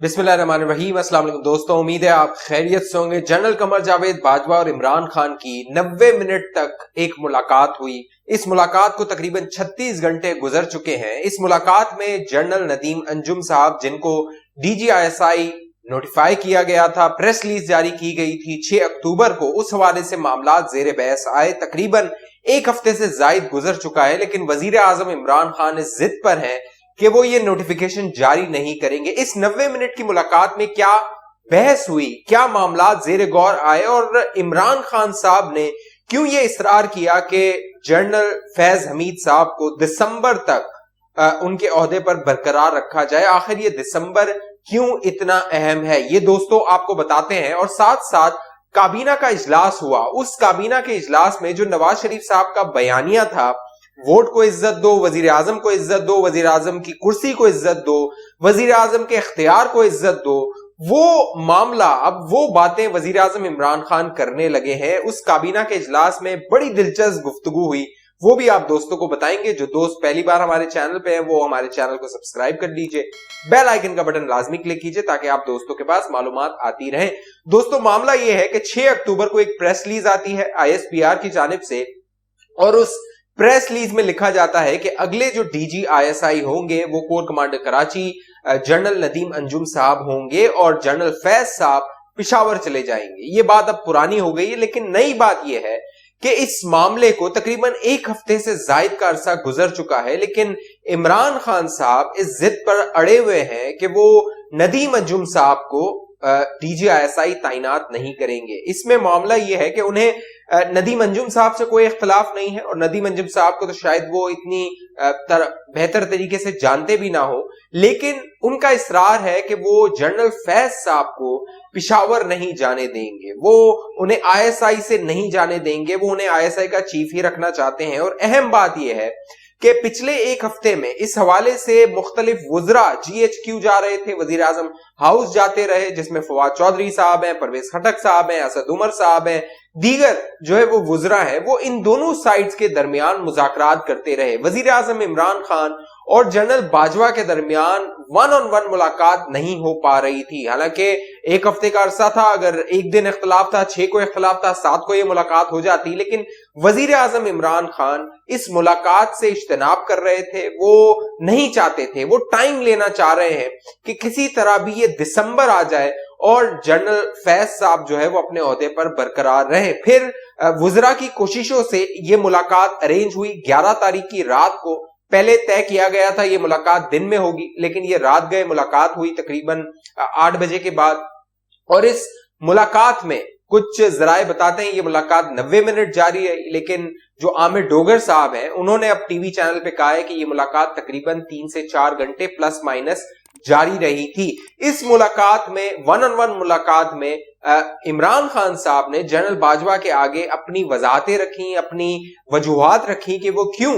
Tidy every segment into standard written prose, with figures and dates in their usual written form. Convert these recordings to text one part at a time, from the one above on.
بسم اللہ الرحمن الرحیم. السلام علیکم دوستوں, امید ہے آپ خیریت سے ہوں گے. جنرل قمر جاوید باجوہ اور عمران خان کی 90 منٹ تک ایک ملاقات ہوئی. اس ملاقات کو تقریباً 36 گھنٹے گزر چکے ہیں. اس ملاقات میں جنرل ندیم انجم صاحب, جن کو D G I S I notify کیا گیا تھا, پریس ریلیز جاری کی گئی تھی 6 اکتوبر کو, اس حوالے سے معاملات زیر بحث آئے. تقریباً ایک ہفتے سے زائد گزر چکا ہے, لیکن وزیر اعظم عمران خان اس ضد پر ہیں کہ وہ یہ نوٹیفیکیشن جاری نہیں کریں گے. اس 90 منٹ کی ملاقات میں کیا بحث ہوئی, کیا معاملات زیر غور آئے, اور عمران خان صاحب نے کیوں یہ اصرار کیا کہ جنرل فیض حمید صاحب کو دسمبر تک ان کے عہدے پر برقرار رکھا جائے, آخر یہ دسمبر کیوں اتنا اہم ہے, یہ دوستوں آپ کو بتاتے ہیں. اور ساتھ ساتھ کابینہ کا اجلاس ہوا. اس کابینہ کے اجلاس میں جو نواز شریف صاحب کا بیانیہ تھا, ووٹ کو عزت دو, وزیر اعظم کو عزت دو, وزیر اعظم کی کرسی کو عزت دو, وزیر اعظم کے اختیار کو عزت دو, وہ معاملہ اب وہ باتیں وزیر اعظم عمران خان کرنے لگے ہیں. اس کابینہ کے اجلاس میں بڑی دلچسپ گفتگو ہوئی, وہ بھی آپ دوستوں کو بتائیں گے. جو دوست پہلی بار ہمارے چینل پہ ہیں وہ ہمارے چینل کو سبسکرائب کر لیجئے, بیل آئیکن کا بٹن لازمی کلک کیجئے تاکہ آپ دوستوں کے پاس معلومات آتی رہیں. دوستوں معاملہ یہ ہے کہ 6 اکتوبر کو ایک پریس ریلیز آتی ہے آئی ایس پی آر کی جانب سے, اور اس پریس ریلیز میں لکھا جاتا ہے کہ اگلے جو ڈی جی آئی ایس آئی ہوں گے وہ corps commander Karachi general Nadeem Anjum صاحب ہوں گے, اور جنرل فیض صاحب پشاور چلے جائیں گے. یہ بات اب پرانی ہو گئی ہے, لیکن نئی بات یہ ہے کہ اس معاملے کو تقریباً ایک ہفتے سے زائد کا عرصہ گزر چکا ہے, لیکن عمران خان صاحب اس ضد پر اڑے ہوئے ہیں کہ وہ ندیم انجم صاحب کو ڈی جی آئی ایس آئی تعینات نہیں کریں گے. اس میں معاملہ یہ ہے کہ انہیں ندیم انجم صاحب سے کوئی اختلاف نہیں ہے, اور ندیم انجم صاحب کو تو شاید وہ اتنی بہتر طریقے سے جانتے بھی نہ ہو, لیکن ان کا اصرار ہے کہ وہ جنرل فیض صاحب کو پشاور نہیں جانے دیں گے, وہ انہیں آئی ایس آئی سے نہیں جانے دیں گے, وہ انہیں آئی ایس آئی کا چیف ہی رکھنا چاہتے ہیں. اور اہم بات یہ ہے کہ پچھلے ایک ہفتے میں اس حوالے سے مختلف وزراء جی ایچ کیو جا رہے تھے, وزیر اعظم ہاؤس جاتے رہے, جس میں فواد چودھری صاحب ہیں, پرویز خٹک صاحب ہیں, اسد عمر صاحب ہیں, دیگر جو ہے وہ وزراء ہیں, وہ ان دونوں سائڈز کے درمیان مذاکرات کرتے رہے. وزیر اعظم عمران خان اور جنرل باجوہ کے درمیان 1-on-1 ملاقات نہیں ہو پا رہی تھی. حالانکہ ایک ہفتے کا عرصہ تھا, اگر ایک دن اختلاف تھا, 6 کو اختلاف تھا, 7 کو یہ ملاقات ہو جاتی, لیکن وزیر اعظم عمران خان اس ملاقات سے اجتناب کر رہے تھے. وہ نہیں چاہتے تھے, وہ ٹائم لینا چاہ رہے ہیں کہ کسی طرح بھی یہ دسمبر آ جائے اور جنرل فیض صاحب جو ہے وہ اپنے عہدے پر برقرار رہے. پھر وزراء کی کوششوں سے یہ ملاقات ارینج ہوئی 11 تاریخ کی رات کو. پہلے طے کیا گیا تھا یہ ملاقات دن میں ہوگی, لیکن یہ رات گئے, ملاقات ہوئی تقریباً 8 بجے کے بعد. اور اس ملاقات میں کچھ ذرائع بتاتے ہیں یہ ملاقات 90 منٹ جاری ہے, لیکن جو عامر ڈوگر صاحب ہیں انہوں نے اب ٹی وی چینل پہ کہا ہے کہ یہ ملاقات تقریباً 3 سے 4 گھنٹے پلس مائنس جاری رہی تھی. اس ملاقات میں 1-on-1 ملاقات میں عمران خان صاحب نے جنرل باجوہ کے آگے اپنی وضاحتیں رکھی, اپنی وجوہات رکھی کہ وہ کیوں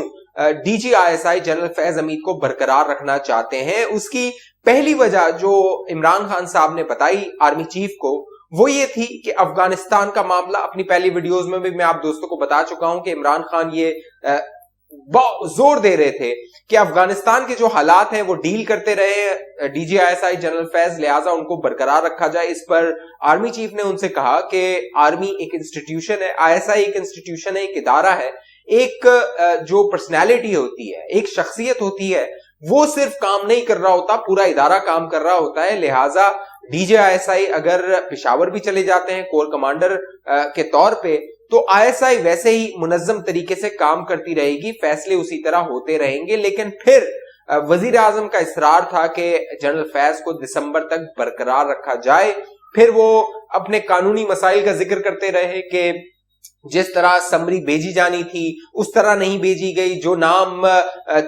D G I S I general Faiz Hamid کو برقرار رکھنا چاہتے ہیں. اس کی پہلی وجہ جو عمران خان صاحب نے بتائی آرمی چیف کو وہ یہ تھی کہ افغانستان کا معاملہ, اپنی پہلی ویڈیوز میں بھی میں آپ دوستوں کو بتا چکا ہوں کہ عمران خان یہ زور دے رہے تھے کہ افغانستان کے جو حالات ہیں وہ ڈیل کرتے رہے D G I S I general Faiz, لہٰذا ان کو برقرار رکھا جائے. اس پر آرمی چیف نے ان سے کہا کہ آرمی ایک انسٹیٹیوشن ہے, آئی ایس آئی ایک انسٹیٹیوشن ہے, ایک ادارہ ہے, ایک جو پرسنالٹی ہوتی ہے, ایک شخصیت ہوتی ہے, وہ صرف کام نہیں کر رہا ہوتا, پورا ادارہ کام کر رہا ہوتا ہے. لہٰذا ڈی جے آئی ایس آئی اگر پشاور بھی چلے جاتے ہیں کور کمانڈر کے طور پہ, تو آئی ایس آئی ویسے ہی منظم طریقے سے کام کرتی رہے گی, فیصلے اسی طرح ہوتے رہیں گے. لیکن پھر وزیر اعظم کا اصرار تھا کہ جنرل فیض کو دسمبر تک برقرار رکھا جائے. پھر وہ اپنے قانونی مسائل کا ذکر کرتے رہے کہ جس طرح سمری بھیجی جانی تھی اس طرح نہیں بھیجی گئی, جو نام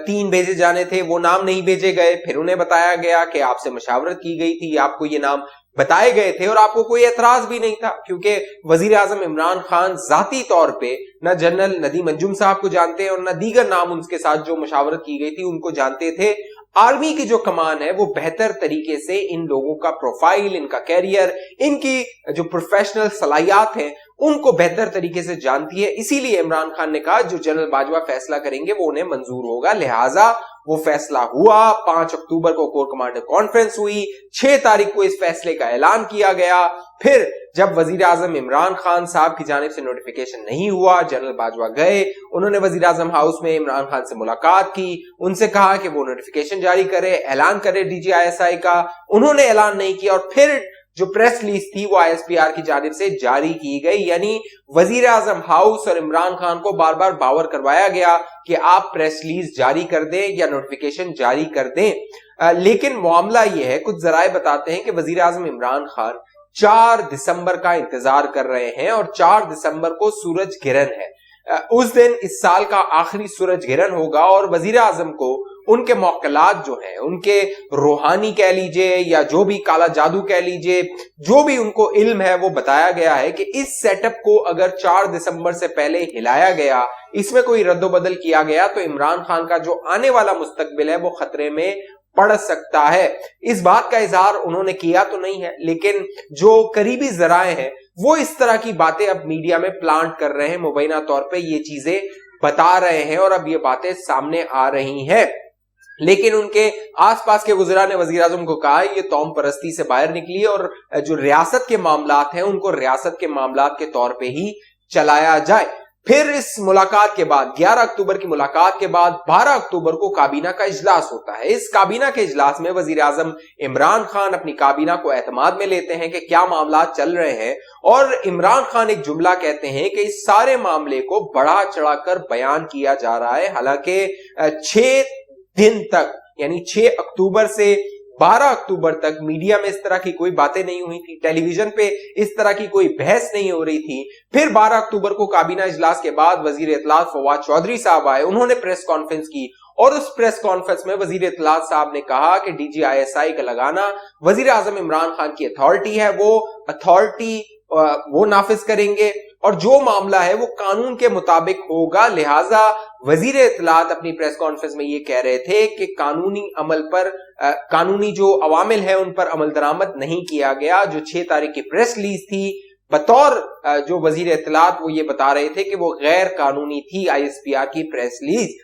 3 بھیجے جانے تھے وہ نام نہیں بھیجے گئے. پھر انہیں بتایا گیا کہ آپ سے مشاورت کی گئی تھی, آپ کو یہ نام بتائے گئے تھے اور آپ کو کوئی اعتراض بھی نہیں تھا, کیونکہ وزیر اعظم عمران خان ذاتی طور پہ نہ جنرل ندیم انجم صاحب کو جانتے ہیں اور نہ دیگر نام ان کے ساتھ جو مشاورت کی گئی تھی ان کو جانتے تھے. آرمی کی جو کمان ہے وہ بہتر طریقے سے ان لوگوں کا پروفائل, ان کا کیریئر, ان کی جو پروفیشنل صلاحیات ہیں ان کو بہتر طریقے سے جانتی ہے. اسی لیے عمران خان نے کہا جو جنرل باجوہ فیصلہ کریں گے وہ انہیں منظور ہوگا, لہٰذا وہ فیصلہ ہوا. 5 اکتوبر کو کور کمانڈر کانفرنس ہوئی, 6 تاریخ کو اس فیصلے کا اعلان کیا گیا. پھر جب وزیر اعظم عمران خان صاحب کی جانب سے نوٹیفیکیشن نہیں ہوا, جنرل باجوہ گئے, انہوں نے وزیر اعظم ہاؤس میں عمران خان سے ملاقات کی, ان سے کہا کہ وہ نوٹیفیکیشن جاری کرے, اعلان کرے DGISI کا. انہوں نے اعلان نہیں کیا اور پھر جو پریس ریلیز تھی وہ ISPR کی جانب سے جاری کی گئی. یعنی وزیر اعظم ہاؤس اور عمران خان کو بار بار باور کروایا گیا کہ آپ پریس ریلیز جاری کر دیں یا نوٹیفیکیشن جاری کر دیں. لیکن معاملہ یہ ہے, کچھ ذرائع بتاتے ہیں کہ وزیر اعظم عمران خان 4 دسمبر کا انتظار کر رہے ہیں اور 4 دسمبر کو سورج گرہن ہے. اس دن اس سال کا آخری سورج گرہن ہوگا اور وزیر اعظم کو ان کے موکلات جو ہیں, ان کے روحانی کہہ لیجئے یا جو بھی کالا جادو کہہ لیجئے, جو بھی ان کو علم ہے وہ بتایا گیا ہے کہ اس سیٹ اپ کو اگر 4 دسمبر سے پہلے ہلایا گیا, اس میں کوئی رد و بدل کیا گیا تو عمران خان کا جو آنے والا مستقبل ہے وہ خطرے میں پڑ سکتا ہے. اس بات کا اظہار انہوں نے کیا تو نہیں ہے, لیکن جو قریبی ذرائع ہیں وہ اس طرح کی باتیں اب میڈیا میں پلانٹ کر رہے ہیں, مبینہ طور پہ یہ چیزیں بتا رہے ہیں اور اب یہ باتیں سامنے آ رہی ہیں. لیکن ان کے آس پاس کے وزراء نے وزیر اعظم کو کہا یہ قوم پرستی سے باہر نکلی اور جو ریاست کے معاملات ہیں ان کو ریاست کے معاملات کے طور پہ ہی چلایا جائے. پھر اس ملاقات کے بعد 11 اکتوبر کی ملاقات کے بعد 12 اکتوبر کو کابینہ کا اجلاس ہوتا ہے. اس کابینہ کے اجلاس میں وزیر اعظم عمران خان اپنی کابینہ کو اعتماد میں لیتے ہیں کہ کیا معاملات چل رہے ہیں, اور عمران خان ایک جملہ کہتے ہیں کہ اس سارے معاملے کو بڑھا چڑھا کر بیان کیا جا رہا ہے. حالانکہ 6 دن تک یعنی 6 اکتوبر سے 12 اکتوبر تک میڈیا میں اس طرح کی کوئی باتیں نہیں ہوئی تھی, ٹیلی ویژن پہ اس طرح کی کوئی بحث نہیں ہو رہی تھی. پھر 12 اکتوبر کو کابینہ اجلاس کے بعد وزیر اطلاعات فواد چودھری صاحب آئے, انہوں نے پریس کانفرنس کی اور اس پریس کانفرنس میں وزیر اطلاعات صاحب نے کہا کہ DGISI کا لگانا وزیر اعظم عمران خان کی اتھارٹی ہے, وہ اتھارٹی وہ نافذ کریں گے اور جو معاملہ ہے وہ قانون کے مطابق ہوگا. لہٰذا وزیر اطلاعات اپنی پریس کانفرنس میں یہ کہہ رہے تھے کہ قانونی عمل پر قانونی جو عوامل ہیں ان پر عمل درآمد نہیں کیا گیا. جو 6 تاریخ کی پریس ریلیز تھی بطور جو وزیر اطلاعات وہ یہ بتا رہے تھے کہ وہ غیر قانونی تھی ISPR کی پریس ریلیز.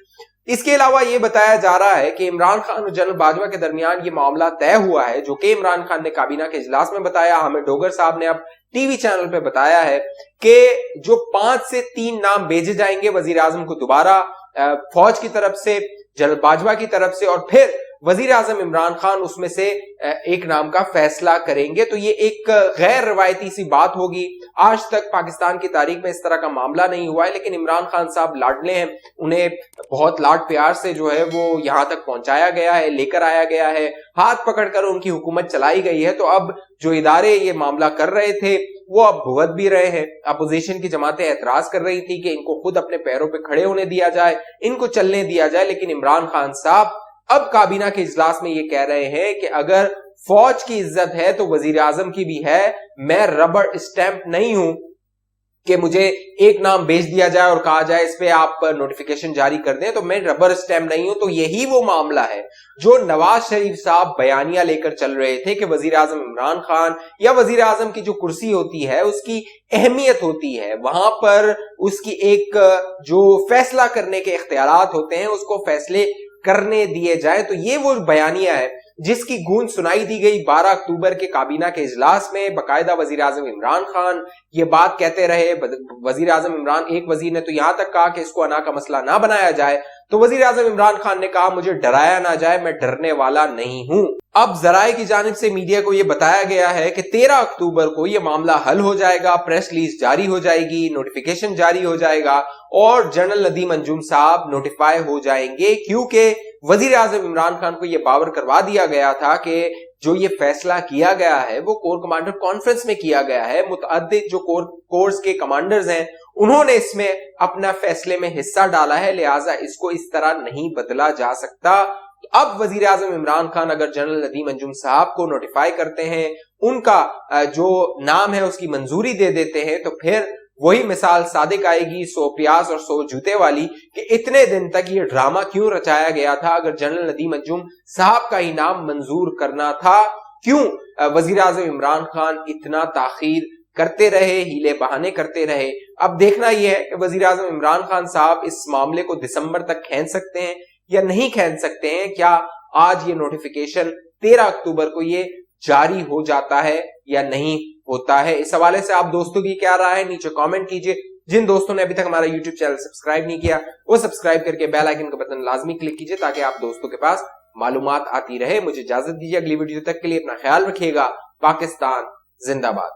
اس کے علاوہ یہ بتایا جا رہا ہے کہ عمران خان اور جنرل باجوہ کے درمیان یہ معاملہ طے ہوا ہے, جو کہ عمران خان نے کابینہ کے اجلاس میں بتایا. حامد ڈوگر صاحب نے اب ٹی وی چینل پہ بتایا ہے کہ جو 5 سے 3 نام بھیجے جائیں گے وزیر اعظم کو دوبارہ فوج کی طرف سے, جنرل باجوہ کی طرف سے, اور پھر وزیر اعظم عمران خان اس میں سے ایک نام کا فیصلہ کریں گے. تو یہ ایک غیر روایتی سی بات ہوگی. آج تک پاکستان کی تاریخ میں اس طرح کا معاملہ نہیں ہوا ہے, لیکن عمران خان صاحب لاڈلے ہیں, انہیں بہت لاڈ پیار سے جو ہے وہ یہاں تک پہنچایا گیا ہے, لے کر آیا گیا ہے, ہاتھ پکڑ کر ان کی حکومت چلائی گئی ہے. تو اب جو ادارے یہ معاملہ کر رہے تھے وہ اب بھگت بھی رہے ہیں. اپوزیشن کی جماعتیں اعتراض کر رہی تھی کہ ان کو خود اپنے پیروں پہ کھڑے ہونے دیا جائے, ان کو چلنے دیا جائے, لیکن عمران خان صاحب اب کابینہ کے اجلاس میں یہ کہہ رہے ہیں کہ اگر فوج کی عزت ہے تو وزیر اعظم کی بھی ہے. میں ربڑ اسٹیمپ نہیں ہوں کہ مجھے ایک نام بھیج دیا جائے اور کہا جائے اس پہ آپ نوٹیفیکیشن جاری کر دیں, تو میں ربر اسٹیمپ نہیں ہوں. تو یہی وہ معاملہ ہے جو نواز شریف صاحب بیانیہ لے کر چل رہے تھے کہ وزیر اعظم عمران خان یا وزیر اعظم کی جو کرسی ہوتی ہے اس کی اہمیت ہوتی ہے, وہاں پر اس کی ایک جو فیصلہ کرنے کے اختیارات ہوتے ہیں اس کو فیصلے کرنے دیے جائیں. تو یہ وہ بیانیہ ہے جس کی گونج سنائی دی گئی 12 اکتوبر کے کابینہ کے اجلاس میں. باقاعدہ وزیر اعظم عمران خان یہ بات کہتے رہے. وزیر اعظم عمران ایک وزیر نے تو یہاں تک کہا کہ اس کو انا کا مسئلہ نہ بنایا جائے, تو وزیر اعظم عمران خان نے کہا مجھے ڈرایا نہ جائے, میں ڈرنے والا نہیں ہوں. اب ذرائع کی جانب سے میڈیا کو یہ بتایا گیا ہے کہ 13 اکتوبر کو یہ معاملہ حل ہو جائے گا, پریس ریلیز جاری ہو جائے گی, نوٹیفیکیشن جاری ہو جائے گا اور جنرل ندیم انجم صاحب نوٹیفائی ہو جائیں گے, کیونکہ وزیر اعظم عمران خان کو یہ باور کروا دیا گیا تھا کہ جو یہ فیصلہ کیا گیا ہے وہ کور کمانڈر کانفرنس میں کیا گیا ہے. متعدد جو کورس کے کمانڈرز ہیں انہوں نے اس میں اپنا فیصلے میں حصہ ڈالا ہے, لہٰذا اس کو اس طرح نہیں بدلا جا سکتا. اب وزیر اعظم عمران خان اگر جنرل ندیم انجم صاحب کو نوٹیفائی کرتے ہیں, ان کا جو نام ہے اس کی منظوری دے دیتے ہیں, تو پھر وہی مثال صادق آئے گی 100 پیاز اور 100 جوتے والی کہ اتنے دن تک یہ ڈرامہ کیوں رچایا گیا تھا. اگر جنرل ندیم انجم صاحب کا ہی نام منظور کرنا تھا, کیوں وزیر اعظم عمران خان اتنا تاخیر کرتے رہے, ہیلے بہانے کرتے رہے. اب دیکھنا یہ ہے کہ وزیر اعظم عمران خان صاحب اس معاملے کو دسمبر تک کھینچ سکتے ہیں یا نہیں کھین سکتے ہیں؟ کیا آج یہ نوٹیفیکیشن 13 اکتوبر کو یہ جاری ہو جاتا ہے یا نہیں ہوتا ہے؟ اس حوالے سے آپ دوستوں کی کیا رائے ہے نیچے کامنٹ کیجئے. جن دوستوں نے ابھی تک ہمارا یوٹیوب چینل سبسکرائب نہیں کیا وہ سبسکرائب کر کے بیل آئیکن کا بٹن لازمی کلک کیجئے تاکہ آپ دوستوں کے پاس معلومات آتی رہے. مجھے اجازت دیجیے، اگلی ویڈیو تک کے لیے اپنا خیال رکھیے گا. پاکستان زندہ باد.